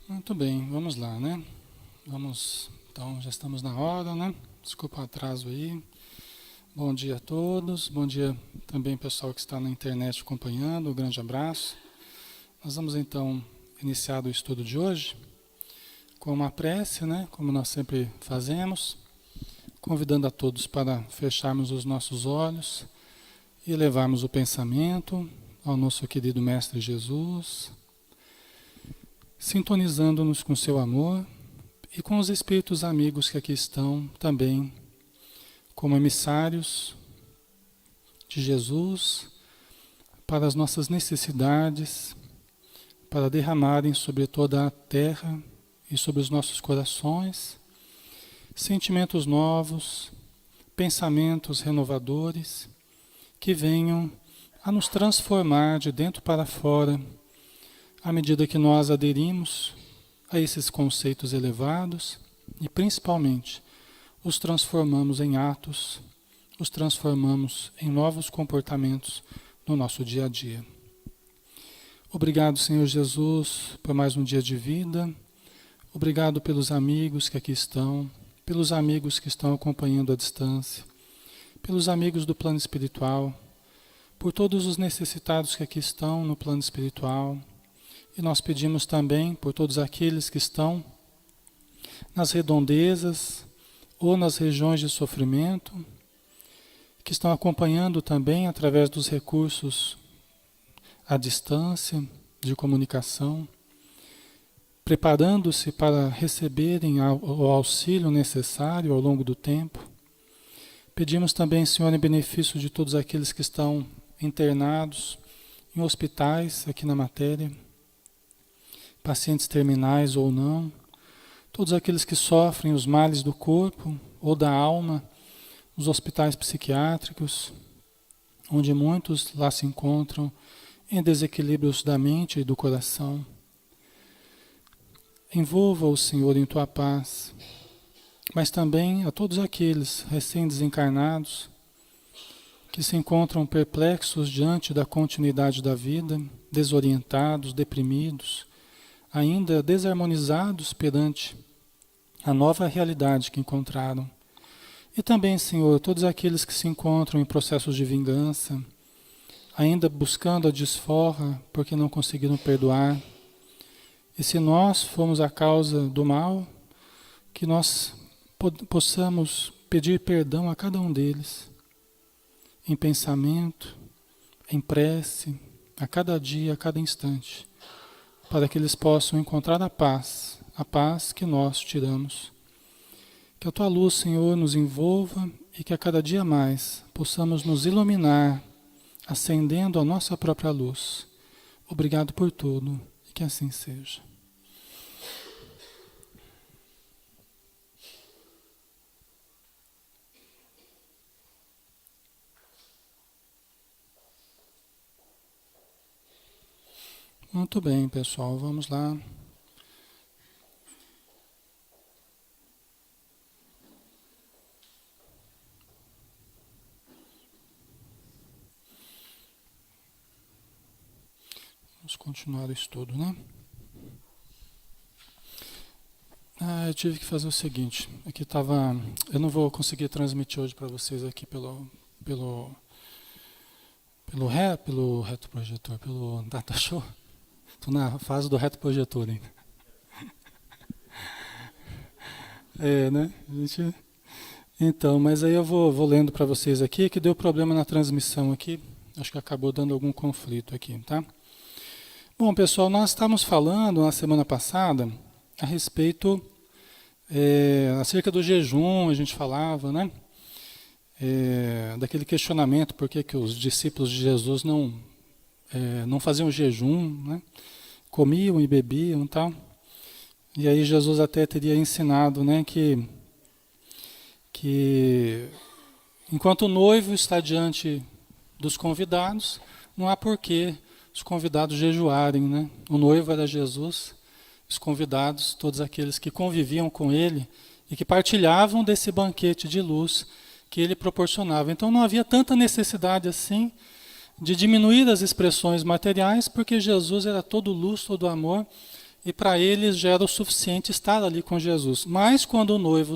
Muito bem, vamos lá, né? Então já estamos na hora, né? Desculpa o atraso aí. Bom dia a todos, bom dia também pessoal que está na internet acompanhando, um grande abraço. Nós vamos então iniciar o estudo de hoje com uma prece, né? Como nós sempre fazemos, convidando a todos para fecharmos os nossos olhos e levarmos o pensamento ao nosso querido Mestre Jesus, sintonizando-nos com seu amor e com os espíritos amigos que aqui estão também como emissários de Jesus para as nossas necessidades, para derramarem sobre toda a terra e sobre os nossos corações sentimentos novos, pensamentos renovadores que venham a nos transformar de dentro para fora à medida que nós aderimos a esses conceitos elevados e principalmente os transformamos em atos, os transformamos em novos comportamentos no nosso dia a dia. Obrigado, Senhor Jesus, por mais um dia de vida. Obrigado pelos amigos que aqui estão, pelos amigos que estão acompanhando à distância, pelos amigos do plano espiritual, por todos os necessitados que aqui estão no plano espiritual. E nós pedimos também por todos aqueles que estão nas redondezas ou nas regiões de sofrimento, que estão acompanhando também através dos recursos à distância de comunicação, preparando-se para receberem o auxílio necessário ao longo do tempo. Pedimos também, Senhor, em benefício de todos aqueles que estão internados em hospitais aqui na matéria, pacientes terminais ou não, todos aqueles que sofrem os males do corpo ou da alma, nos hospitais psiquiátricos, onde muitos lá se encontram em desequilíbrios da mente e do coração. Envolva-o, Senhor, em tua paz, mas também a todos aqueles recém-desencarnados que se encontram perplexos diante da continuidade da vida, desorientados, deprimidos, ainda desarmonizados perante a nova realidade que encontraram. E também, Senhor, todos aqueles que se encontram em processos de vingança, ainda buscando a desforra porque não conseguiram perdoar. E se nós fomos a causa do mal, que nós possamos pedir perdão a cada um deles, em pensamento, em prece, a cada dia, a cada instante, para que eles possam encontrar a paz que nós tiramos. Que a tua luz, Senhor, nos envolva e que a cada dia mais possamos nos iluminar, acendendo a nossa própria luz. Obrigado por tudo e que assim seja. Muito bem, pessoal, vamos lá. Vamos continuar o estudo, né? Eu tive que fazer o seguinte, aqui estava, eu não vou conseguir transmitir hoje para vocês aqui pelo retroprojetor, pelo data show. Estou na fase do retroprojetor ainda. Né? Então, mas aí eu vou lendo para vocês aqui, que deu problema na transmissão aqui. Acho que acabou dando algum conflito aqui, tá? Bom, pessoal, nós estávamos falando na semana passada a respeito, acerca do jejum, a gente falava, né? Daquele questionamento, por que os discípulos de Jesus não faziam jejum, né? Comiam e bebiam e tal. E aí Jesus até teria ensinado, né, que enquanto o noivo está diante dos convidados, não há porquê os convidados jejuarem, né? O noivo era Jesus, os convidados, todos aqueles que conviviam com ele e que partilhavam desse banquete de luz que ele proporcionava. Então não havia tanta necessidade assim de diminuir as expressões materiais, porque Jesus era todo luz, todo amor, e para eles já era o suficiente estar ali com Jesus. Mas quando o noivo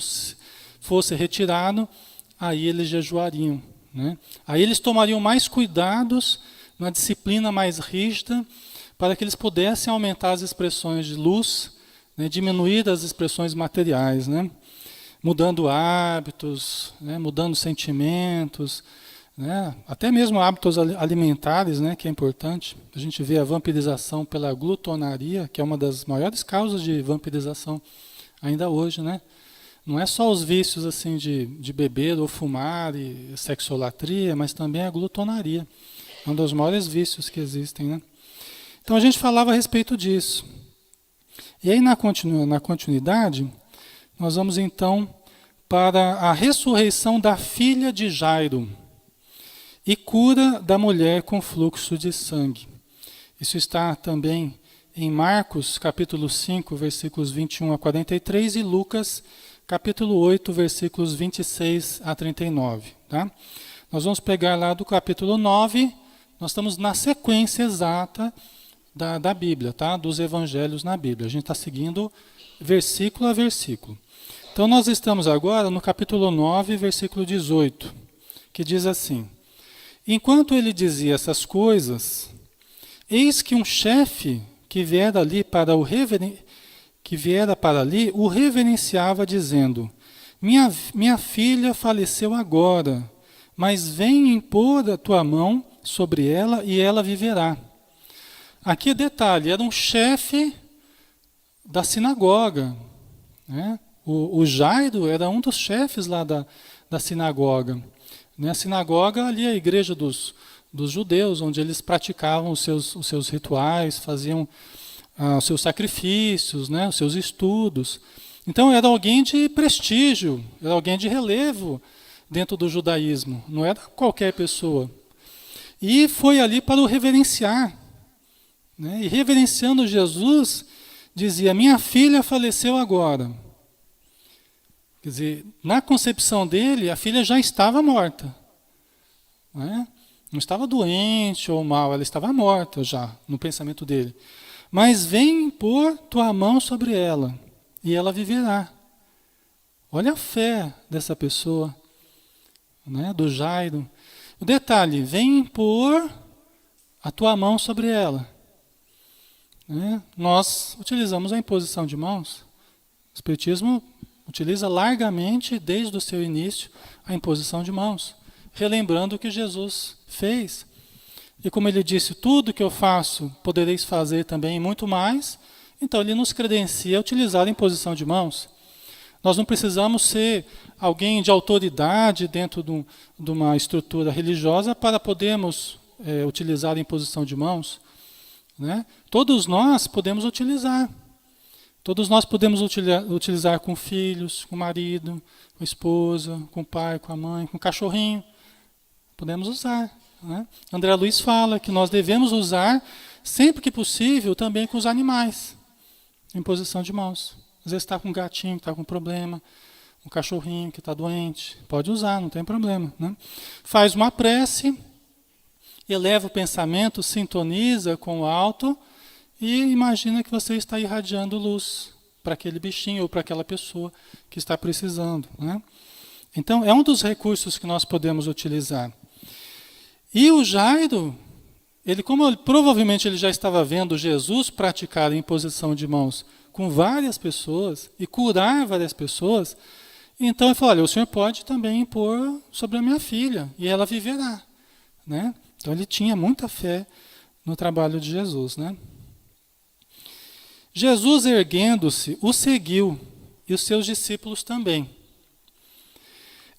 fosse retirado, aí eles jejuariam, né? Aí eles tomariam mais cuidados, uma disciplina mais rígida, para que eles pudessem aumentar as expressões de luz, né? Diminuir as expressões materiais, né? Mudando hábitos, né? Mudando sentimentos, né? Até mesmo hábitos alimentares, né? Que é importante. A gente vê a vampirização pela glutonaria, que é uma das maiores causas de vampirização ainda hoje, né? Não é só os vícios assim de beber ou fumar e sexolatria, mas também a glutonaria. É um dos maiores vícios que existem, né? Então a gente falava a respeito disso. E aí na continuidade, nós vamos então para a ressurreição da filha de Jairo e cura da mulher com fluxo de sangue. Isso está também em Marcos, capítulo 5, versículos 21 a 43 e Lucas, capítulo 8, versículos 26 a 39. Tá? Nós vamos pegar lá do capítulo 9, nós estamos na sequência exata da Bíblia, tá? Dos evangelhos na Bíblia. A gente está seguindo versículo a versículo. Então nós estamos agora no capítulo 9, versículo 18, que diz assim: Enquanto ele dizia essas coisas, eis que um chefe que viera para ali o reverenciava, dizendo: minha filha faleceu agora, mas vem impor a tua mão sobre ela e ela viverá. Aqui detalhe, era um chefe da sinagoga, né? O Jairo era um dos chefes lá da sinagoga. Né? A sinagoga ali é a igreja dos judeus, onde eles praticavam os seus rituais, faziam os seus sacrifícios, né? Os seus estudos. Então era alguém de prestígio, era alguém de relevo dentro do judaísmo, não era qualquer pessoa. E foi ali para o reverenciar. Né? E reverenciando Jesus, dizia: minha filha faleceu agora. Quer dizer, na concepção dele, a filha já estava morta. Né? Não estava doente ou mal, ela estava morta já, no pensamento dele. Mas vem pôr tua mão sobre ela, e ela viverá. Olha a fé dessa pessoa, né? Do Jairo. O detalhe, vem pôr a tua mão sobre ela. Né? Nós utilizamos a imposição de mãos. O Espiritismo utiliza largamente, desde o seu início, a imposição de mãos, relembrando o que Jesus fez. E como ele disse, tudo que eu faço, podereis fazer também, e muito mais. Então ele nos credencia a utilizar a imposição de mãos. Nós não precisamos ser alguém de autoridade dentro de uma estrutura religiosa para podermos utilizar a imposição de mãos. Né? Todos nós podemos utilizar. Todos nós podemos utilizar com filhos, com o marido, com a esposa, com o pai, com a mãe, com o cachorrinho. Podemos usar. Né? André Luiz fala que nós devemos usar, sempre que possível, também com os animais. Imposição de mãos. Às vezes está com um gatinho que está com problema, um cachorrinho que está doente. Pode usar, não tem problema. Né? Faz uma prece, eleva o pensamento, sintoniza com o alto e imagina que você está irradiando luz para aquele bichinho ou para aquela pessoa que está precisando. Né? Então, é um dos recursos que nós podemos utilizar. E o Jairo, provavelmente ele já estava vendo Jesus praticar a imposição de mãos com várias pessoas e curar várias pessoas, então ele falou: olha, o senhor pode também impor sobre a minha filha e ela viverá. Né? Então ele tinha muita fé no trabalho de Jesus. Né? Jesus, erguendo-se, o seguiu, e os seus discípulos também.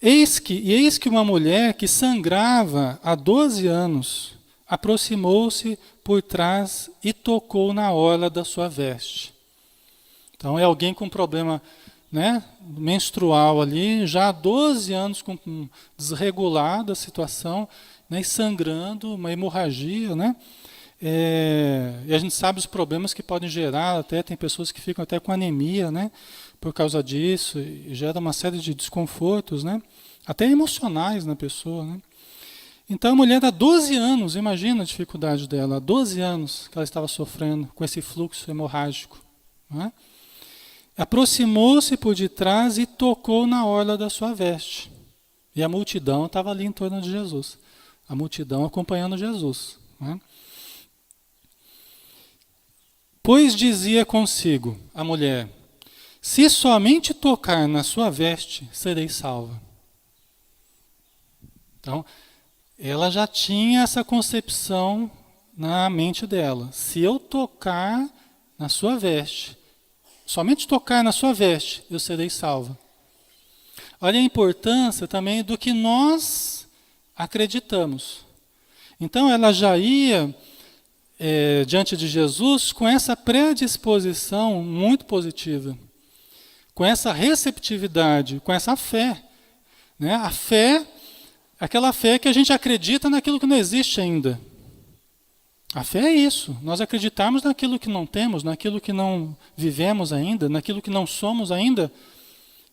Eis que uma mulher que sangrava há 12 anos aproximou-se por trás e tocou na orla da sua veste. Então é alguém com problema, né, menstrual ali, já há 12 anos com desregulada a situação, né, e sangrando, uma hemorragia, né? E a gente sabe os problemas que podem gerar, até tem pessoas que ficam até com anemia, né, por causa disso, e gera uma série de desconfortos, né, até emocionais na pessoa. Né. Então a mulher há 12 anos, imagina a dificuldade dela, há 12 anos que ela estava sofrendo com esse fluxo hemorrágico. não é? Aproximou-se por detrás e tocou na orla da sua veste. E a multidão estava ali em torno de Jesus. A multidão acompanhando Jesus. Não é? Pois dizia consigo a mulher: se somente tocar na sua veste, serei salva. Então, ela já tinha essa concepção na mente dela. Se eu tocar na sua veste, somente tocar na sua veste, eu serei salva. Olha a importância também do que nós acreditamos. Então, ela já ia diante de Jesus com essa predisposição muito positiva, com essa receptividade, com essa fé. Né? A fé, aquela fé que a gente acredita naquilo que não existe ainda. A fé é isso, nós acreditarmos naquilo que não temos, naquilo que não vivemos ainda, naquilo que não somos ainda,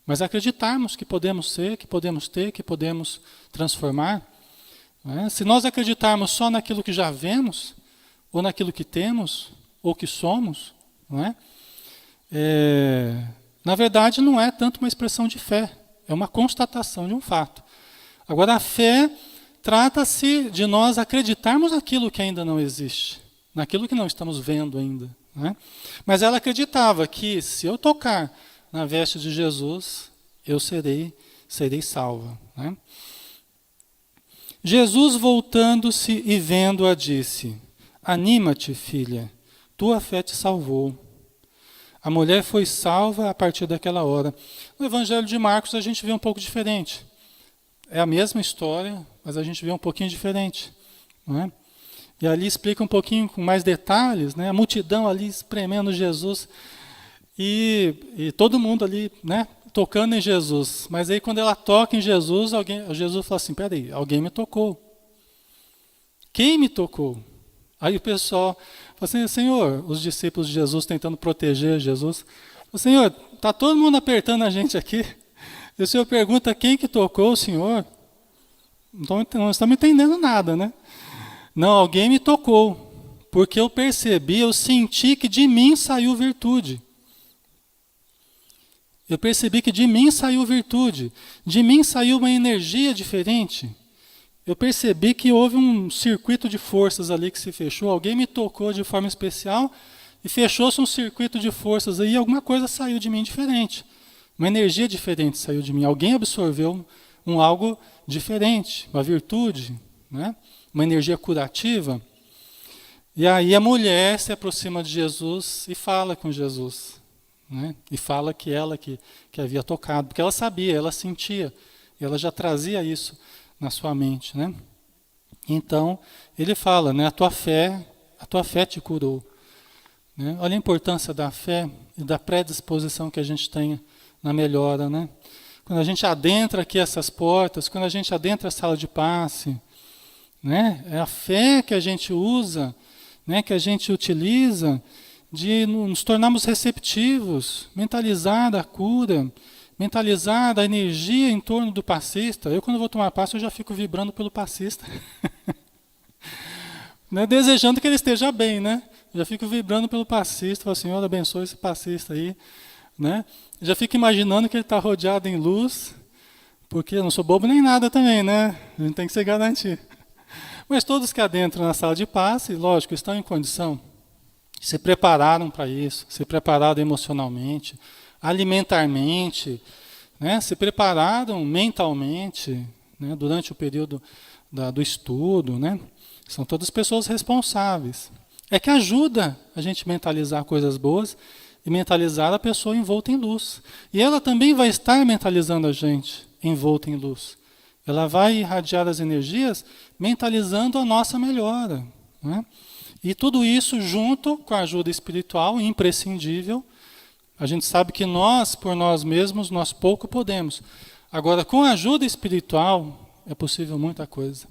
mas acreditarmos que podemos ser, que podemos ter, que podemos transformar. Né? Se nós acreditarmos só naquilo que já vemos, ou naquilo que temos, ou que somos, não é? Na verdade não é tanto uma expressão de fé, é uma constatação de um fato. Agora a fé trata-se de nós acreditarmos naquilo que ainda não existe, naquilo que não estamos vendo ainda. Né? Mas ela acreditava que se eu tocar na veste de Jesus, eu serei salva. Né? Jesus, voltando-se e vendo-a, disse: anima-te, filha, tua fé te salvou. A mulher foi salva a partir daquela hora. No Evangelho de Marcos a gente vê um pouco diferente. É a mesma história, mas a gente vê um pouquinho diferente. Não é? E ali explica um pouquinho com mais detalhes, né? A multidão ali espremendo Jesus e todo mundo ali, né, tocando em Jesus. Mas aí quando ela toca em Jesus, Jesus fala assim, peraí, alguém me tocou. Quem me tocou? Aí o pessoal fala assim, Senhor, os discípulos de Jesus tentando proteger Jesus. Senhor, está todo mundo apertando a gente aqui. E o Senhor pergunta quem que tocou o Senhor? Não estamos entendendo nada, né? Não, alguém me tocou. Porque eu percebi, eu senti que de mim saiu virtude. Eu percebi que de mim saiu virtude. De mim saiu uma energia diferente. Eu percebi que houve um circuito de forças ali que se fechou. Alguém me tocou de forma especial e fechou-se um circuito de forças aí e alguma coisa saiu de mim diferente. Uma energia diferente saiu de mim. Alguém absorveu algo diferente, uma virtude, né? Uma energia curativa. E aí a mulher se aproxima de Jesus e fala com Jesus. Né? E fala que ela que havia tocado. Porque ela sabia, ela sentia. Ela já trazia isso na sua mente. Né? Então, ele fala, né? A tua fé te curou. Né? Olha a importância da fé e da predisposição que a gente tem na melhora, né? Quando a gente adentra aqui essas portas, quando a gente adentra a sala de passe, né? É a fé que a gente usa, né? Que a gente utiliza de nos tornarmos receptivos, mentalizar a cura, mentalizar a energia em torno do passista. Eu, quando vou tomar passe, eu já fico vibrando pelo passista. Né? Desejando que ele esteja bem, né? Eu já fico vibrando pelo passista, falo, Senhor, abençoe esse passista aí. Né? Já fico imaginando que ele está rodeado em luz, porque eu não sou bobo nem nada também, né? A gente tem que se garantir. Mas todos que adentram na sala de passe, lógico, estão em condição, se prepararam para isso, se prepararam emocionalmente, alimentarmente, né? Se prepararam mentalmente, né? Durante o período do estudo, né? São todas pessoas responsáveis. É que ajuda a gente mentalizar coisas boas e mentalizar a pessoa envolta em luz. E ela também vai estar mentalizando a gente envolta em luz. Ela vai irradiar as energias mentalizando a nossa melhora. Né? E tudo isso junto com a ajuda espiritual, imprescindível. A gente sabe que nós, por nós mesmos, nós pouco podemos. Agora, com a ajuda espiritual, é possível muita coisa.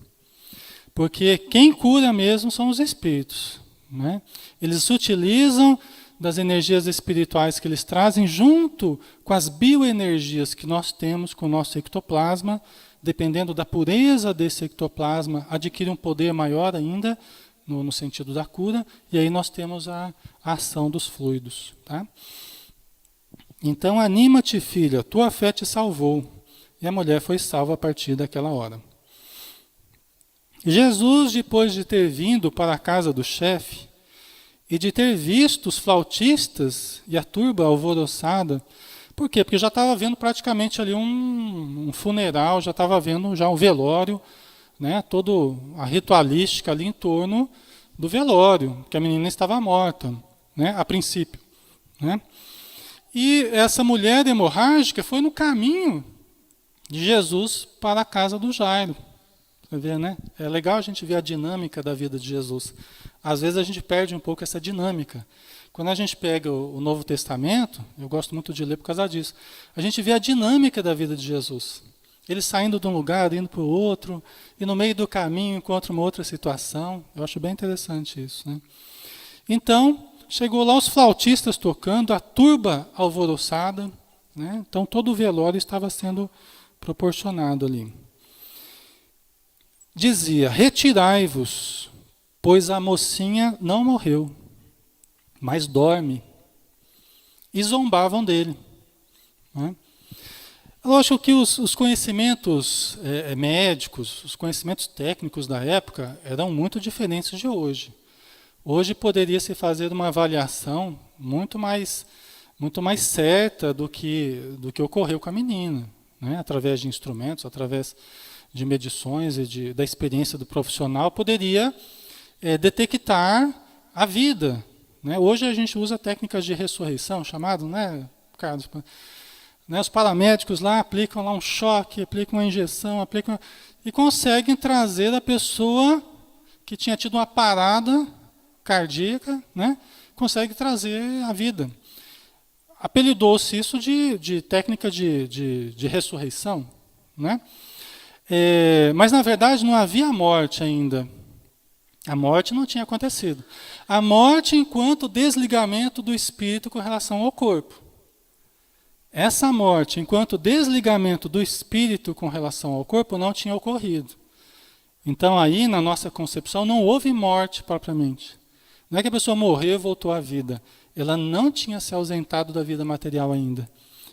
Porque quem cura mesmo são os espíritos. Né? Eles se utilizam das energias espirituais que eles trazem junto com as bioenergias que nós temos com o nosso ectoplasma, dependendo da pureza desse ectoplasma, adquire um poder maior ainda, no sentido da cura, e aí nós temos a ação dos fluidos. Tá? Então, anima-te, filha, tua fé te salvou. E a mulher foi salva a partir daquela hora. Jesus, depois de ter vindo para a casa do chefe, e de ter visto os flautistas e a turba alvoroçada, por quê? Porque já estava vendo praticamente ali um funeral, já estava vendo já um velório, né? Toda a ritualística ali em torno do velório, que a menina estava morta, né? A princípio. Né? E essa mulher hemorrágica foi no caminho de Jesus para a casa do Jairo. Você vê, né? É legal a gente ver a dinâmica da vida de Jesus. Às vezes a gente perde um pouco essa dinâmica. Quando a gente pega o Novo Testamento, eu gosto muito de ler por causa disso, a gente vê a dinâmica da vida de Jesus. Ele saindo de um lugar, indo para o outro, e no meio do caminho encontra uma outra situação. Eu acho bem interessante isso. Né? Então, chegou lá os flautistas tocando, a turba alvoroçada, né? Então todo o velório estava sendo proporcionado ali. Dizia, retirai-vos, pois a mocinha não morreu, mas dorme. E zombavam dele. Né? Lógico que os conhecimentos médicos, os conhecimentos técnicos da época eram muito diferentes de hoje. Hoje poderia se fazer uma avaliação muito mais certa do que ocorreu com a menina, né? Através de instrumentos, através de medições e da experiência do profissional, poderia detectar a vida. Né? Hoje a gente usa técnicas de ressurreição, chamado, né, Carlos? Né, os paramédicos lá aplicam lá um choque, aplicam uma injeção, e conseguem trazer a pessoa que tinha tido uma parada cardíaca, né, consegue trazer a vida. Apelidou-se isso de técnica de ressurreição. Né? Mas, na verdade, não havia morte ainda. A morte não tinha acontecido. A morte enquanto desligamento do espírito com relação ao corpo. Essa morte, enquanto desligamento do espírito com relação ao corpo, não tinha ocorrido. Então, aí, na nossa concepção, não houve morte propriamente. Não é que a pessoa morreu e voltou à vida. Ela não tinha se ausentado da vida material ainda.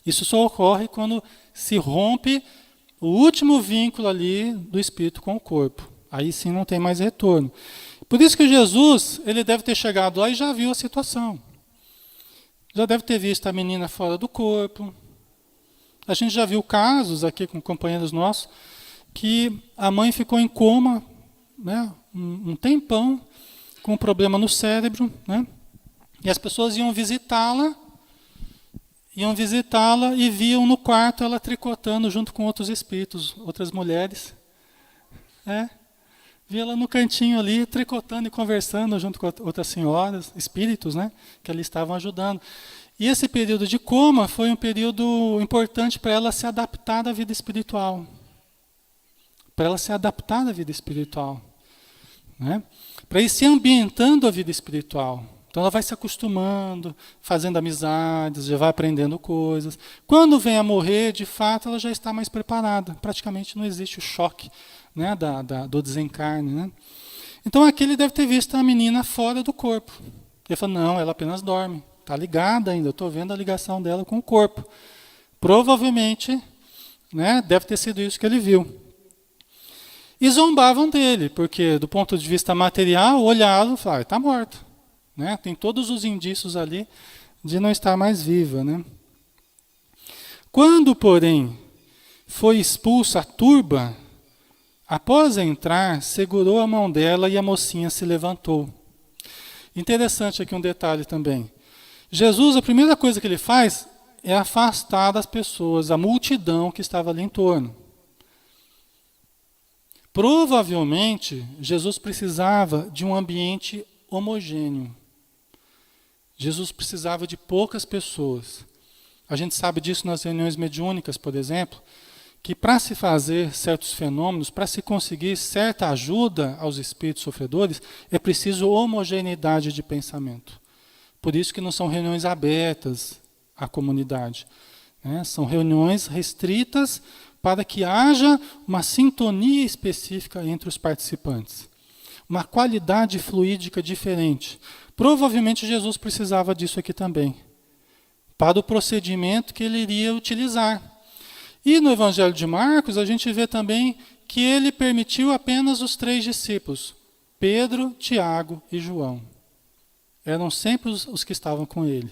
Isso só ocorre quando se rompe o último vínculo ali do espírito com o corpo. Aí sim não tem mais retorno. Por isso que Jesus, ele deve ter chegado lá e já viu a situação. Já deve ter visto a menina fora do corpo. A gente já viu casos aqui com companheiros nossos que a mãe ficou em coma, né, um tempão, com um problema no cérebro, né, e as pessoas iam visitá-la e viam no quarto ela tricotando junto com outros espíritos, outras mulheres. Via ela no cantinho ali, tricotando e conversando junto com outras senhoras, espíritos, né, que ali estavam ajudando. E esse período de coma foi um período importante para ela se adaptar à vida espiritual. Para ela se adaptar à vida espiritual. Né? Para ir se ambientando à vida espiritual. Então ela vai se acostumando, fazendo amizades, já vai aprendendo coisas. Quando vem a morrer, de fato, ela já está mais preparada. Praticamente não existe o choque, né, do desencarne. Né? Então aqui ele deve ter visto a menina fora do corpo. Ele falou, não, ela apenas dorme. Está ligada ainda, eu estou vendo a ligação dela com o corpo. Provavelmente, né, deve ter sido isso que ele viu. E zombavam dele, porque do ponto de vista material, olharam e falaram, está morta. Né? Tem todos os indícios ali de não estar mais viva. Né? Quando, porém, foi expulsa a turba, após entrar, segurou a mão dela e a mocinha se levantou. Interessante aqui um detalhe também. Jesus, a primeira coisa que ele faz é afastar das pessoas, a multidão que estava ali em torno. Provavelmente, Jesus precisava de um ambiente homogêneo. Jesus precisava de poucas pessoas. A gente sabe disso nas reuniões mediúnicas, por exemplo, que para se fazer certos fenômenos, para se conseguir certa ajuda aos espíritos sofredores, é preciso homogeneidade de pensamento. Por isso que não são reuniões abertas à comunidade. Né? São reuniões restritas para que haja uma sintonia específica entre os participantes. uma qualidade fluídica diferente. Provavelmente Jesus precisava disso aqui também, para o procedimento que ele iria utilizar. E no Evangelho de Marcos, a gente vê também que ele permitiu apenas os 3 discípulos, Pedro, Tiago e João. Eram sempre os que estavam com ele.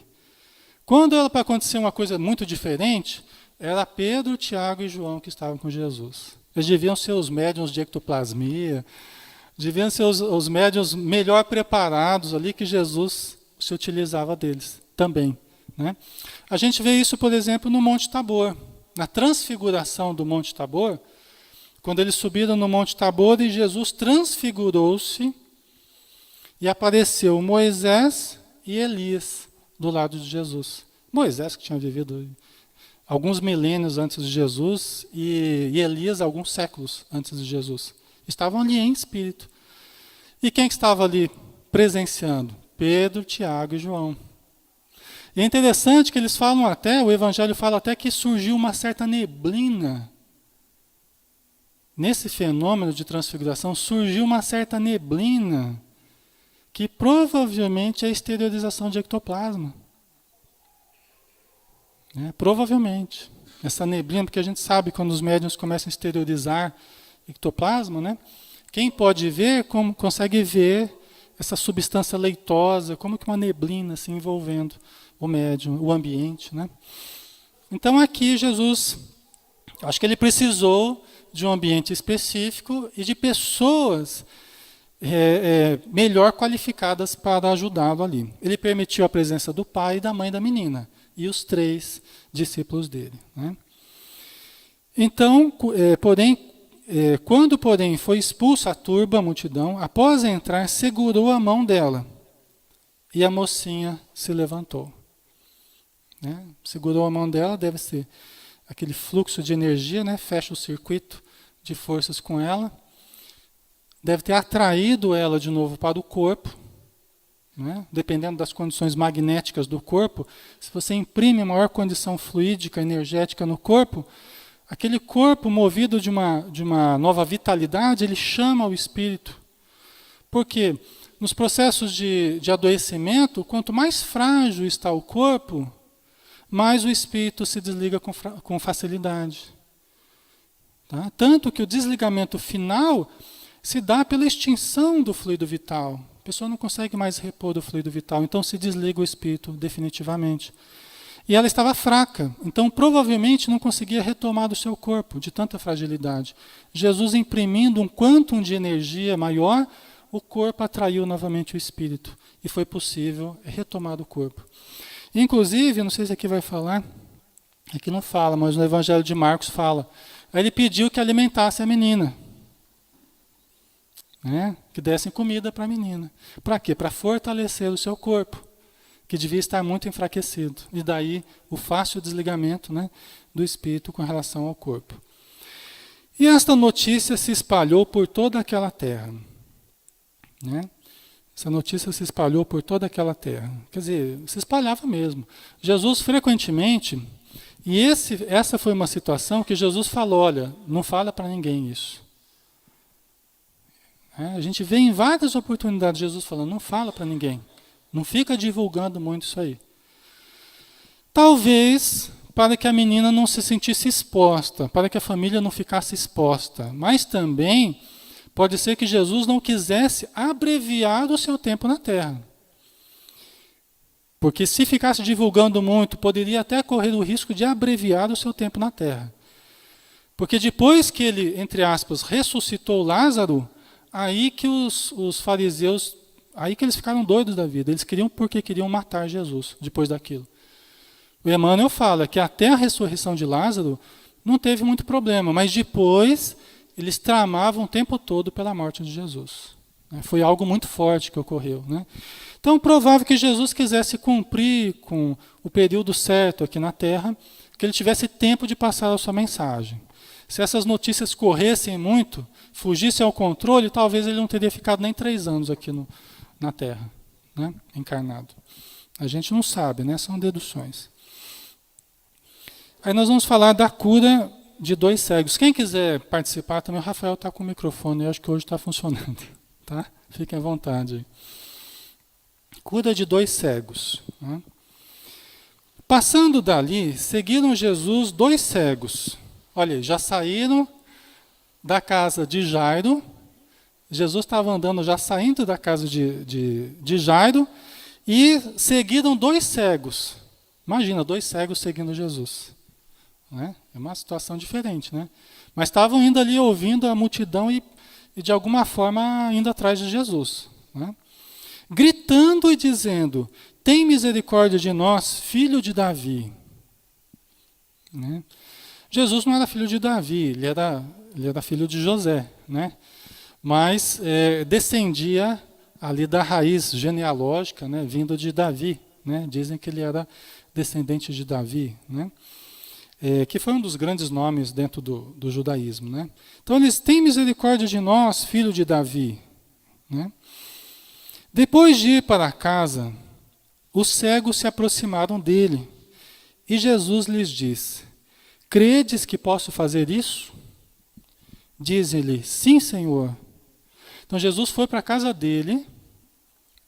Quando era para acontecer uma coisa muito diferente, era Pedro, Tiago e João que estavam com Jesus. Eles deviam ser os médiuns de ectoplasmia, deviam ser os médiuns melhor preparados ali que Jesus se utilizava deles também, né? A gente vê isso, por exemplo, no Monte Tabor. Na transfiguração do Monte Tabor, quando eles subiram no Monte Tabor e Jesus transfigurou-se e apareceu Moisés e Elias do lado de Jesus. Moisés, que tinha vivido alguns milênios antes de Jesus, e Elias alguns séculos antes de Jesus. Estavam ali em espírito. E quem que estava ali presenciando? Pedro, Tiago e João. E é interessante que eles falam até, o Evangelho fala até que surgiu uma certa neblina. Nesse fenômeno de transfiguração, surgiu uma certa neblina, que provavelmente é a exteriorização de ectoplasma. Provavelmente. Essa neblina, porque a gente sabe quando os médiuns começam a exteriorizar ectoplasma, né? Quem pode ver, como consegue ver essa substância leitosa, como que uma neblina assim, envolvendo o médium, o ambiente, né? Então aqui Jesus, acho que ele precisou de um ambiente específico e de pessoas melhor qualificadas para ajudá-lo ali. Ele permitiu a presença do pai e da mãe da menina e os 3 discípulos dele, né? Então, quando, porém, foi expulsa a turba, a multidão, após entrar, segurou a mão dela e a mocinha se levantou. Né? Segurou a mão dela, deve ser aquele fluxo de energia, né? Fecha o circuito de forças com ela, deve ter atraído ela de novo para o corpo, né? Dependendo das condições magnéticas do corpo, se você imprime maior condição fluídica, energética no corpo, aquele corpo movido de uma nova vitalidade, ele chama o espírito. Porque nos processos de adoecimento, quanto mais frágil está o corpo, mais o espírito se desliga com facilidade. Tá? Tanto que o desligamento final se dá pela extinção do fluido vital. A pessoa não consegue mais repor o fluido vital, então se desliga o espírito definitivamente. E ela estava fraca, então provavelmente não conseguia retomar do seu corpo, de tanta fragilidade. Jesus imprimindo um quantum de energia maior, o corpo atraiu novamente o espírito. E foi possível retomar o corpo. Inclusive, não sei se aqui vai falar, aqui não fala, mas no Evangelho de Marcos fala. Aí ele pediu que alimentasse a menina. Né? Que dessem comida para a menina. Para quê? Para fortalecer o seu corpo, que devia estar muito enfraquecido. E daí o fácil desligamento, né, do espírito com relação ao corpo. E esta notícia se espalhou por toda aquela terra. Né? Essa notícia se espalhou por toda aquela terra. Quer dizer, se espalhava mesmo. Jesus frequentemente, e essa foi uma situação que Jesus falou, olha, não fala para ninguém isso. A gente vê em várias oportunidades Jesus falando, não fala para ninguém. Não fica divulgando muito isso aí. Talvez para que a menina não se sentisse exposta, para que a família não ficasse exposta. Mas também pode ser que Jesus não quisesse abreviar o seu tempo na Terra. Porque se ficasse divulgando muito, poderia até correr o risco de abreviar o seu tempo na Terra. Porque depois que ele, entre aspas, ressuscitou Lázaro, aí que os fariseus, aí que eles ficaram doidos da vida. Eles queriam matar Jesus depois daquilo. O Emmanuel fala que até a ressurreição de Lázaro não teve muito problema, mas depois eles tramavam o tempo todo pela morte de Jesus. Foi algo muito forte que ocorreu. Né? Então, provável que Jesus quisesse cumprir com o período certo aqui na Terra, que ele tivesse tempo de passar a sua mensagem. Se essas notícias corressem muito, fugissem ao controle, talvez ele não teria ficado nem 3 anos aqui na Terra, né? Encarnado. A gente não sabe, né? São deduções. Aí nós vamos falar da cura de 2 cegos. Quem quiser participar também, o Rafael está com o microfone, eu acho que hoje está funcionando. tá? Fiquem à vontade. Cura de 2 cegos. Né? Passando dali, seguiram Jesus 2 cegos. Olha, já saíram da casa de Jairo. Jesus estava andando, já saindo da casa de Jairo, e seguiram 2 cegos. Imagina, 2 cegos seguindo Jesus. Né? É uma situação diferente, né? Mas estavam indo ali ouvindo a multidão e de alguma forma indo atrás de Jesus. Né? Gritando e dizendo: tem misericórdia de nós, filho de Davi. Né? Jesus não era filho de Davi, ele era filho de José, né? Mas descendia ali da raiz genealógica, né? Vindo de Davi. Né? Dizem que ele era descendente de Davi, né? Que foi um dos grandes nomes dentro do judaísmo. Né? Então eles têm misericórdia de nós, filho de Davi. Né? Depois de ir para casa, os cegos se aproximaram dele e Jesus lhes disse: credes que posso fazer isso? Dizem-lhe: sim, Senhor. Então Jesus foi para a casa dele,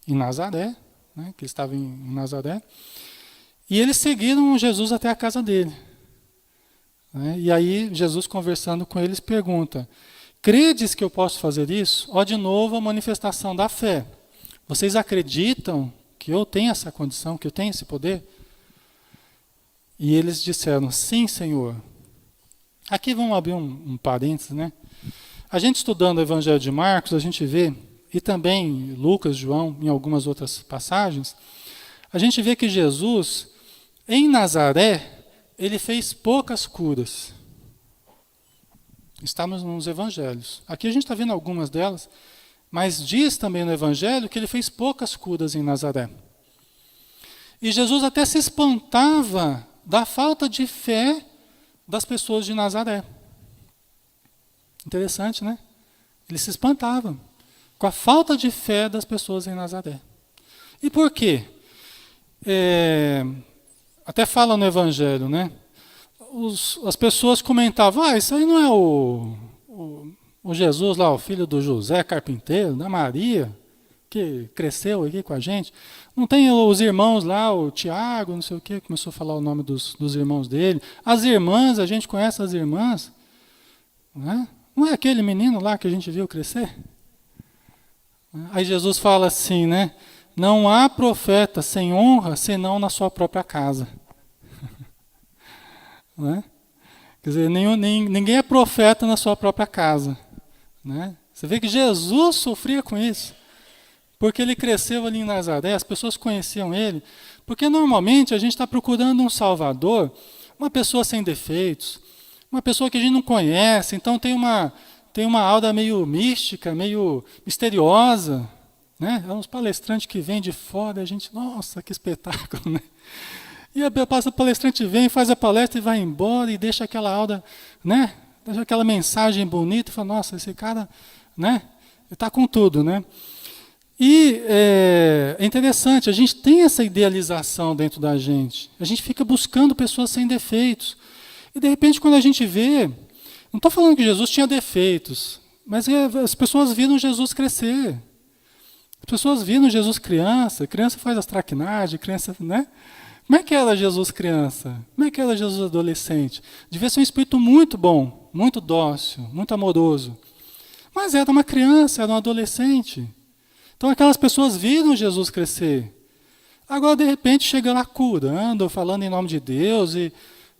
em Nazaré, né, que ele estava em Nazaré, e eles seguiram Jesus até a casa dele. Né, e aí Jesus, conversando com eles, pergunta: credes que eu posso fazer isso? Ó, de novo a manifestação da fé. Vocês acreditam que eu tenho essa condição, que eu tenho esse poder? E eles disseram: sim, Senhor. Aqui vamos abrir um parênteses, né? A gente estudando o Evangelho de Marcos, a gente vê, e também Lucas, João, em algumas outras passagens, a gente vê que Jesus, em Nazaré, ele fez poucas curas. Estamos nos Evangelhos. Aqui a gente está vendo algumas delas, mas diz também no Evangelho que ele fez poucas curas em Nazaré. E Jesus até se espantava da falta de fé das pessoas de Nazaré. Interessante, né? Ele se espantava com a falta de fé das pessoas em Nazaré. E por quê? Até fala no Evangelho, né? As pessoas comentavam: isso aí não é o Jesus lá, o filho do José carpinteiro, da Maria, que cresceu aqui com a gente? Não tem os irmãos lá, o Tiago, não sei o quê, começou a falar o nome dos irmãos dele. As irmãs, a gente conhece as irmãs, né? Não é aquele menino lá que a gente viu crescer? Aí Jesus fala assim, né? Não há profeta sem honra senão na sua própria casa. Né? Quer dizer, ninguém é profeta na sua própria casa. Né? Você vê que Jesus sofria com isso. Porque ele cresceu ali em Nazaré, as pessoas conheciam ele. Porque normalmente a gente está procurando um Salvador, uma pessoa sem defeitos, uma pessoa que a gente não conhece, então tem uma aura meio mística, meio misteriosa. Né? É uns palestrantes que vêm de fora, e a gente, nossa, que espetáculo. Né? E o palestrante vem, faz a palestra e vai embora e deixa aquela aura, né? Deixa aquela mensagem bonita e fala: nossa, esse cara, né? Ele está com tudo. Né? E é interessante, a gente tem essa idealização dentro da gente. A gente fica buscando pessoas sem defeitos. E de repente, quando a gente vê, não estou falando que Jesus tinha defeitos, mas as pessoas viram Jesus crescer. As pessoas viram Jesus criança faz as traquinagens, criança, né? Como é que era Jesus criança? Como é que era Jesus adolescente? Devia ser um espírito muito bom, muito dócil, muito amoroso. Mas era uma criança, era um adolescente. Então aquelas pessoas viram Jesus crescer. Agora, de repente, chega lá curando, falando em nome de Deus,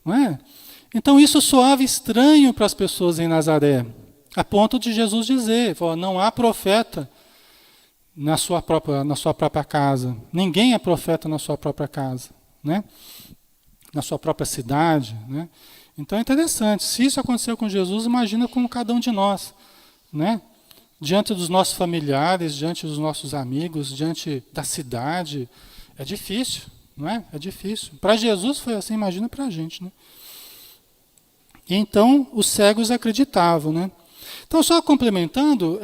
não é? Então isso soava estranho para as pessoas em Nazaré, a ponto de Jesus dizer: não há profeta na sua própria casa. Ninguém é profeta na sua própria casa, né? Na sua própria cidade. Né? Então é interessante. Se isso aconteceu com Jesus, imagina com cada um de nós. Né? Diante dos nossos familiares, diante dos nossos amigos, diante da cidade. É difícil, não é? É difícil. Para Jesus foi assim, imagina para a gente. Né? E então os cegos acreditavam. Né? Então, só complementando,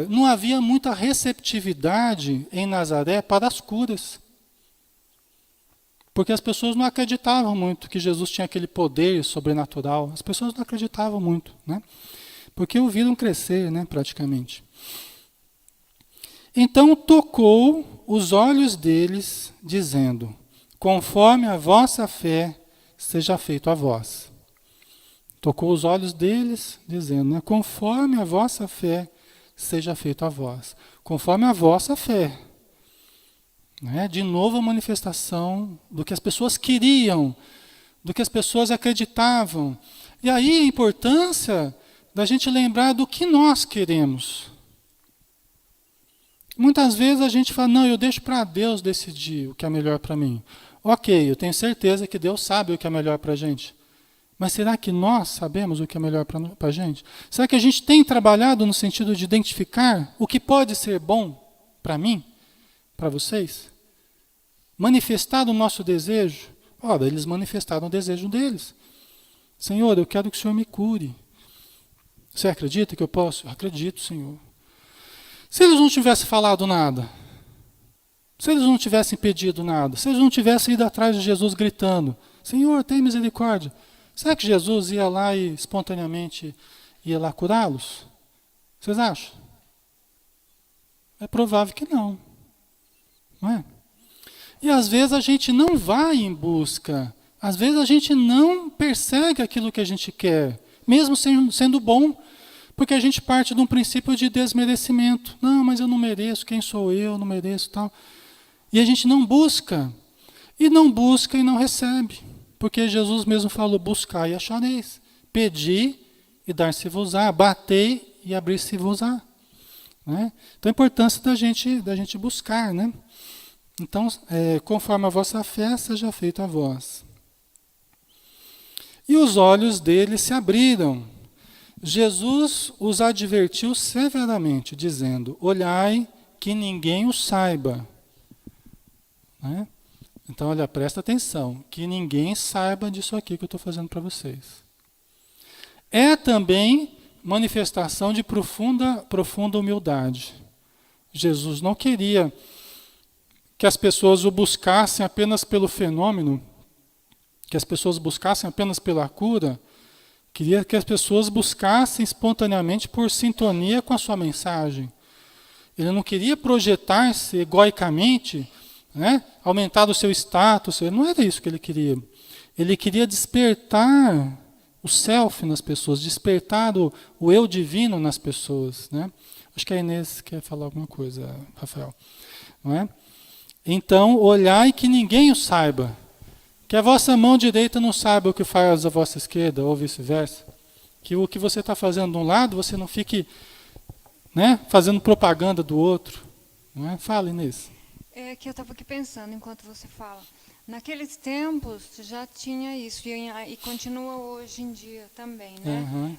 não havia muita receptividade em Nazaré para as curas. Porque as pessoas não acreditavam muito que Jesus tinha aquele poder sobrenatural. As pessoas não acreditavam muito, né? Porque o viram crescer, né, praticamente. Então tocou os olhos deles, dizendo: conforme a vossa fé seja feito a vós. Tocou os olhos deles, dizendo, né, conforme a vossa fé seja feito a vós. Conforme a vossa fé. Né? De novo a manifestação do que as pessoas queriam, do que as pessoas acreditavam. E aí a importância da gente lembrar do que nós queremos. Muitas vezes a gente fala, não, eu deixo para Deus decidir o que é melhor para mim. Ok, eu tenho certeza que Deus sabe o que é melhor para a gente. Mas será que nós sabemos o que é melhor para a gente? Será que a gente tem trabalhado no sentido de identificar o que pode ser bom para mim, para vocês? Manifestado o nosso desejo? Ora, eles manifestaram o desejo deles. Senhor, eu quero que o Senhor me cure. Você acredita que eu posso? Eu acredito, Senhor. Se eles não tivessem falado nada, se eles não tivessem pedido nada, se eles não tivessem ido atrás de Jesus gritando, Senhor, tem misericórdia, será que Jesus ia lá e espontaneamente ia lá curá-los? Vocês acham? É provável que não. Não é? E às vezes a gente não vai em busca, às vezes a gente não persegue aquilo que a gente quer, mesmo sendo bom, porque a gente parte de um princípio de desmerecimento. Não, mas eu não mereço, quem sou eu, não mereço tal. E a gente não busca e não recebe. Porque Jesus mesmo falou, buscai e achareis. Pedi e dar-se-vos-á, batei e abrir-se-vos-á. Né? Então a importância da gente buscar. Né? Então, conforme a vossa fé, seja feito a vós. E os olhos deles se abriram. Jesus os advertiu severamente, dizendo, olhai que ninguém o saiba. Né? Então, olha, presta atenção, que ninguém saiba disso aqui que eu estou fazendo para vocês. É também manifestação de profunda humildade. Jesus não queria que as pessoas o buscassem apenas pelo fenômeno, que as pessoas buscassem apenas pela cura, queria que as pessoas buscassem espontaneamente por sintonia com a sua mensagem. Ele não queria projetar-se egoicamente, né, aumentar o seu status, não era isso que ele queria. Ele queria despertar o self nas pessoas, despertar o eu divino nas pessoas. Né? Acho que a Inês quer falar alguma coisa, Rafael. Não é? Então, olhai que ninguém o saiba. Que a vossa mão direita não saiba o que faz a vossa esquerda, ou vice-versa. Que o que você está fazendo de um lado, você não fique, né, fazendo propaganda do outro. Não é? Fala, Inês. É que eu estava aqui pensando enquanto você fala. Naqueles tempos já tinha isso, e continua hoje em dia também. Né? Uhum.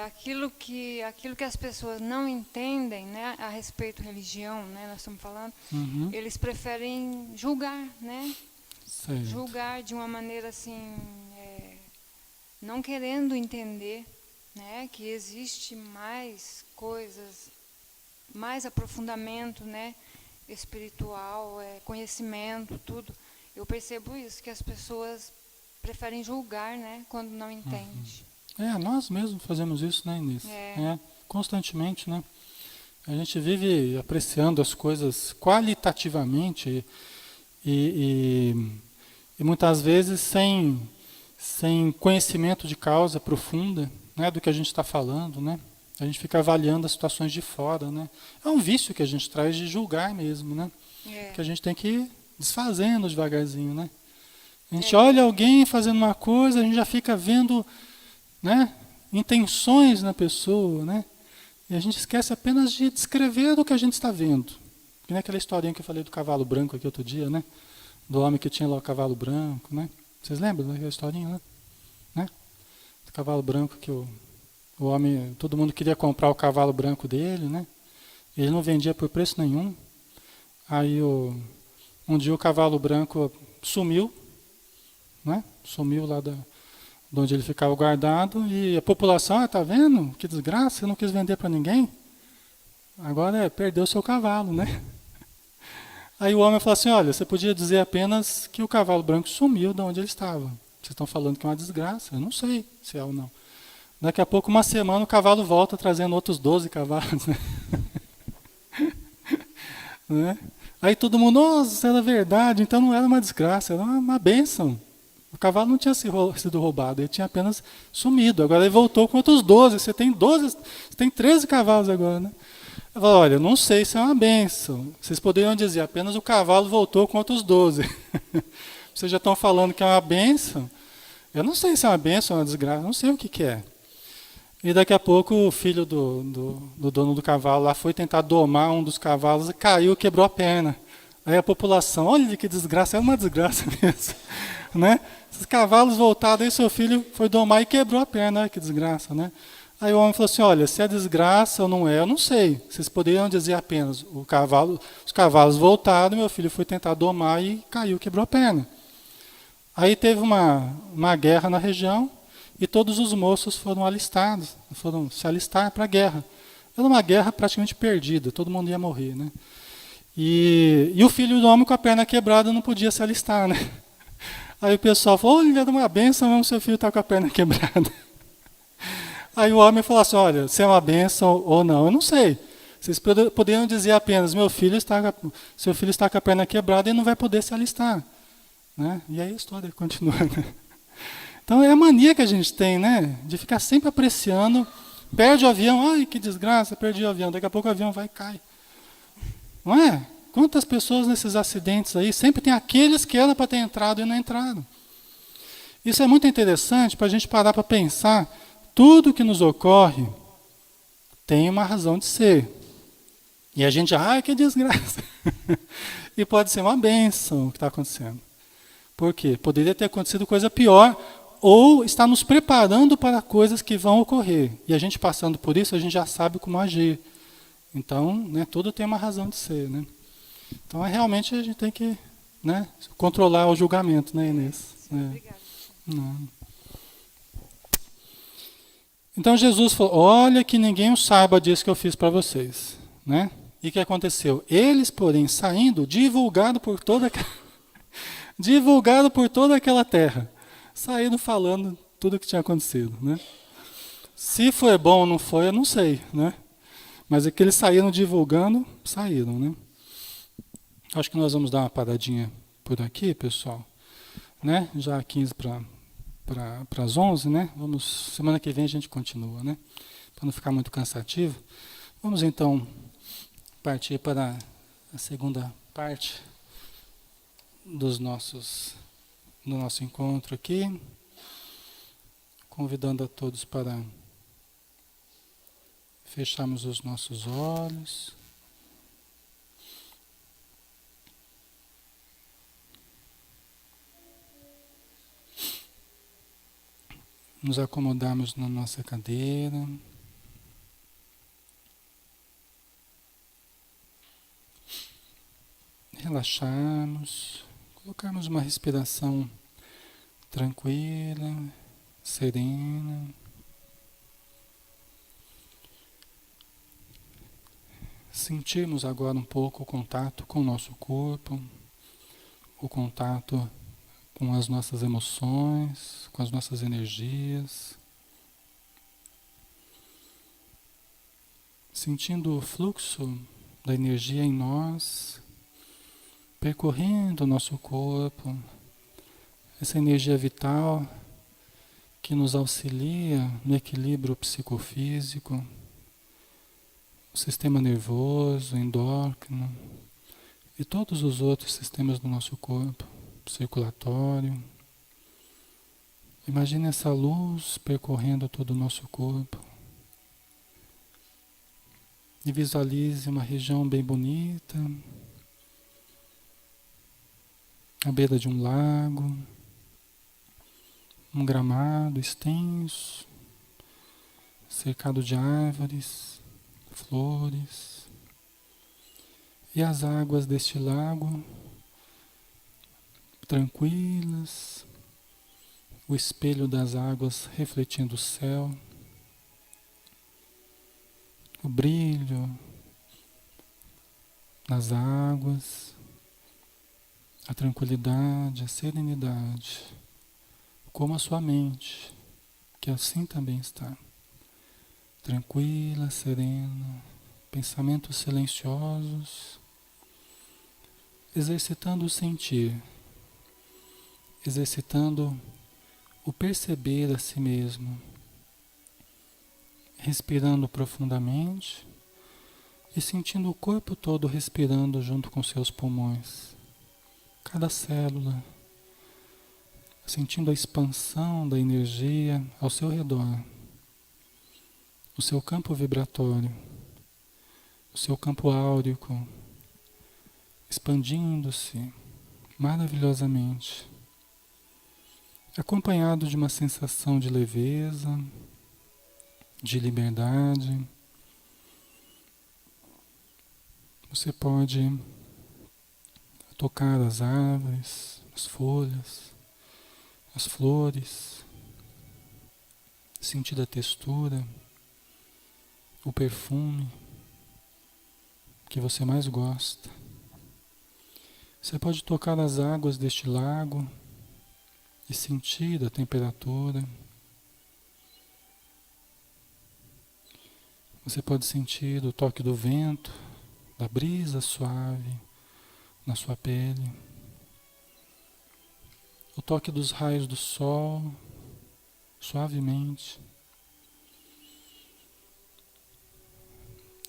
Aquilo que as pessoas não entendem, né, a respeito da religião, né, nós estamos falando, eles preferem julgar, né? Certo. Julgar de uma maneira assim, não querendo entender, né, que existe mais coisas, mais aprofundamento, né, espiritual, conhecimento, tudo. Eu percebo isso, que as pessoas preferem julgar, né, quando não entendem. Nós mesmos fazemos isso, né, Inês? Constantemente, né? A gente vive apreciando as coisas qualitativamente e muitas vezes sem conhecimento de causa profunda, né, do que a gente está falando, né? A gente fica avaliando as situações de fora, né? É um vício que a gente traz de julgar mesmo, né? Que a gente tem que ir desfazendo devagarzinho, né? A gente olha alguém fazendo uma coisa, a gente já fica vendo, né, intenções na pessoa, né? E a gente esquece apenas de descrever o que a gente está vendo. Que nem aquela historinha que eu falei do cavalo branco aqui outro dia, né? Do homem que tinha lá o cavalo branco, né? Vocês lembram daquela historinha, né? Do cavalo branco que o homem, todo mundo queria comprar o cavalo branco dele, né? Ele não vendia por preço nenhum. Aí um dia o cavalo branco sumiu, né? Sumiu lá de onde ele ficava guardado e a população, tá vendo? Que desgraça, você não quis vender para ninguém. Agora perdeu seu cavalo, né? Aí o homem falou assim, olha, você podia dizer apenas que o cavalo branco sumiu de onde ele estava. Vocês estão falando que é uma desgraça, eu não sei se é ou não. Daqui a pouco, uma semana, o cavalo volta trazendo outros 12 cavalos. Né? Né? Aí todo mundo, nossa, isso era verdade, então não era uma desgraça, era uma bênção. O cavalo não tinha sido roubado, ele tinha apenas sumido. Agora ele voltou com outros 12. Você tem 12, você tem 13 cavalos agora, né? Eu falo, olha, não sei se é uma bênção. Vocês poderiam dizer, apenas o cavalo voltou com outros 12. Vocês já estão falando que é uma bênção. Eu não sei se é uma bênção ou uma desgraça, não sei o que é. E daqui a pouco o filho do dono do cavalo lá foi tentar domar um dos cavalos e caiu e quebrou a perna. Aí a população, olha que desgraça, é uma desgraça mesmo. Né? Esses cavalos voltados, aí seu filho foi domar e quebrou a perna, olha que desgraça. Né? Aí o homem falou assim, olha, se é desgraça ou não é, eu não sei. Vocês poderiam dizer apenas, os cavalos voltaram, meu filho foi tentar domar e caiu, quebrou a perna. Aí teve uma guerra na região e todos os moços foram alistados, foram se alistar para a guerra. Era uma guerra praticamente perdida, todo mundo ia morrer. Né? E o filho do homem com a perna quebrada não podia se alistar. Né? Aí o pessoal falou, olha, é uma bênção mesmo, seu filho está com a perna quebrada. Aí o homem falou assim, olha, se é uma bênção ou não, eu não sei. Vocês poderiam dizer apenas, seu filho está com a perna quebrada e não vai poder se alistar. Né? E aí a história continua. Né? Então é a mania que a gente tem, né? De ficar sempre apreciando, perde o avião, ai que desgraça, perdi o avião, daqui a pouco o avião vai e cai. Não é? Quantas pessoas nesses acidentes aí, sempre tem aqueles que eram para ter entrado e não entraram. Isso é muito interessante para a gente parar para pensar, tudo que nos ocorre tem uma razão de ser. E a gente, ai que desgraça. E pode ser uma bênção o que está acontecendo. Por quê? Poderia ter acontecido coisa pior, ou está nos preparando para coisas que vão ocorrer. E a gente passando por isso, a gente já sabe como agir. Então, né, tudo tem uma razão de ser. Né? Então, realmente a gente tem que, né, controlar o julgamento, né, Inês? Obrigada. Então Jesus falou, olha que ninguém saiba disso que eu fiz para vocês. Né? E o que aconteceu? Eles, porém, saindo, divulgado por toda aquela terra. Saíram falando tudo o que tinha acontecido. Né? Se foi bom ou não foi, eu não sei. Né? Mas é que eles saíram divulgando, saíram. Né? Acho que nós vamos dar uma paradinha por aqui, pessoal. Né? Já 15 para as 11, né? Semana que vem a gente continua, né? Para não ficar muito cansativo. Vamos então partir para a segunda parte do nosso encontro aqui, convidando a todos para fecharmos os nossos olhos. Nos acomodarmos na nossa cadeira. Relaxarmos, colocarmos uma respiração tranquila, serena. Sentirmos agora um pouco o contato com o nosso corpo, o contato com as nossas emoções, com as nossas energias. Sentindo o fluxo da energia em nós, percorrendo o nosso corpo, essa energia vital que nos auxilia no equilíbrio psicofísico, o sistema nervoso, endócrino e todos os outros sistemas do nosso corpo, circulatório. Imagine essa luz percorrendo todo o nosso corpo e visualize uma região bem bonita, à beira de um lago, um gramado extenso, cercado de árvores, flores, e as águas deste lago tranquilas, o espelho das águas refletindo o céu, o brilho nas águas, a tranquilidade, a serenidade, como a sua mente, que assim também está, tranquila, serena, pensamentos silenciosos, exercitando o sentir, exercitando o perceber a si mesmo, respirando profundamente e sentindo o corpo todo respirando junto com seus pulmões, cada célula, sentindo a expansão da energia ao seu redor, o seu campo vibratório, o seu campo áurico, expandindo-se maravilhosamente, acompanhado de uma sensação de leveza, de liberdade. Você pode tocar as árvores, as folhas, as flores, sentir a textura, o perfume que você mais gosta. Você pode tocar as águas deste lago e sentir a temperatura. Você pode sentir o toque do vento, da brisa suave na sua pele, o toque dos raios do sol suavemente.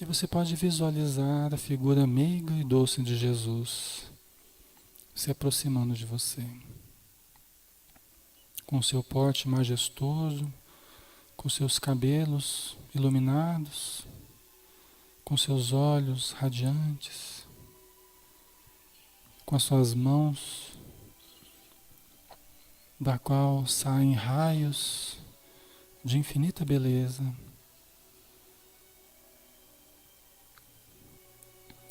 E você pode visualizar a figura meiga e doce de Jesus se aproximando de você, com seu porte majestoso, com seus cabelos iluminados, com seus olhos radiantes, com as suas mãos, da qual saem raios de infinita beleza.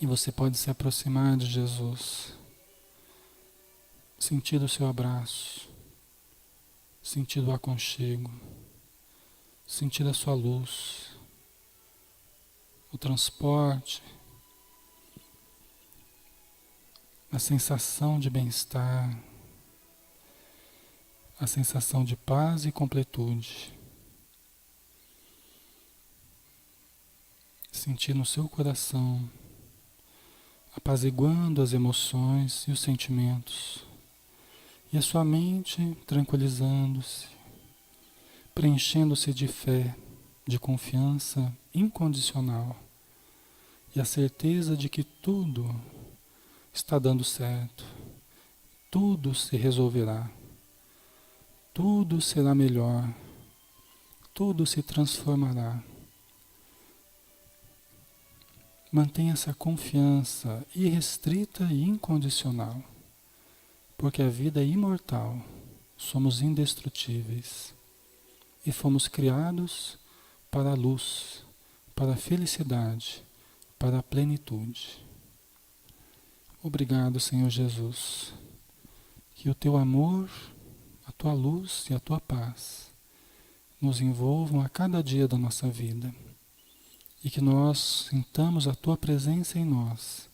E você pode se aproximar de Jesus, sentir o seu abraço, sentir o aconchego, sentir a sua luz, o transporte, a sensação de bem-estar, a sensação de paz e completude. Sentir no seu coração, apaziguando as emoções e os sentimentos, e a sua mente tranquilizando-se, preenchendo-se de fé, de confiança incondicional e a certeza de que tudo está dando certo, tudo se resolverá, tudo será melhor, tudo se transformará. Mantenha essa confiança irrestrita e incondicional, porque a vida é imortal, somos indestrutíveis e fomos criados para a luz, para a felicidade, para a plenitude. Obrigado, Senhor Jesus, que o teu amor, a tua luz e a tua paz nos envolvam a cada dia da nossa vida e que nós sintamos a tua presença em nós,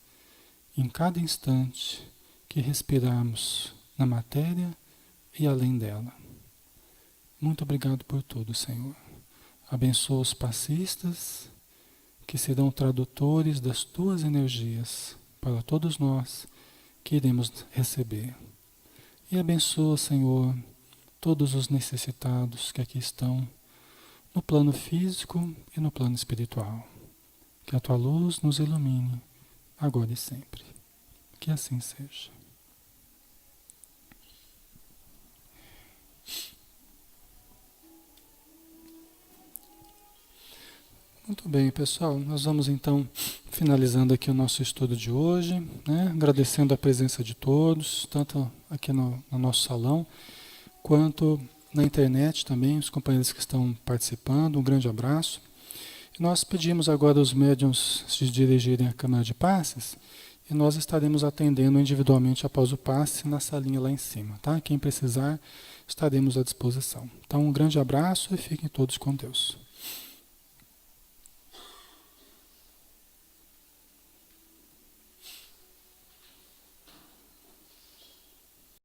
em cada instante que respirarmos na matéria e além dela. Muito obrigado por tudo, Senhor. Abençoa os passistas, que serão tradutores das tuas energias para todos nós que iremos receber. E abençoa, Senhor, todos os necessitados que aqui estão, no plano físico e no plano espiritual. Que a tua luz nos ilumine, agora e sempre. Que assim seja. Muito bem, pessoal. Nós vamos então finalizando aqui o nosso estudo de hoje, né? Agradecendo a presença de todos, tanto aqui no nosso salão, quanto na internet também, os companheiros que estão participando. Um grande abraço. E nós pedimos agora aos médiuns se dirigirem à Câmara de Passes e nós estaremos atendendo individualmente após o passe na salinha lá em cima, tá? Quem precisar, estaremos à disposição. Então, um grande abraço e fiquem todos com Deus.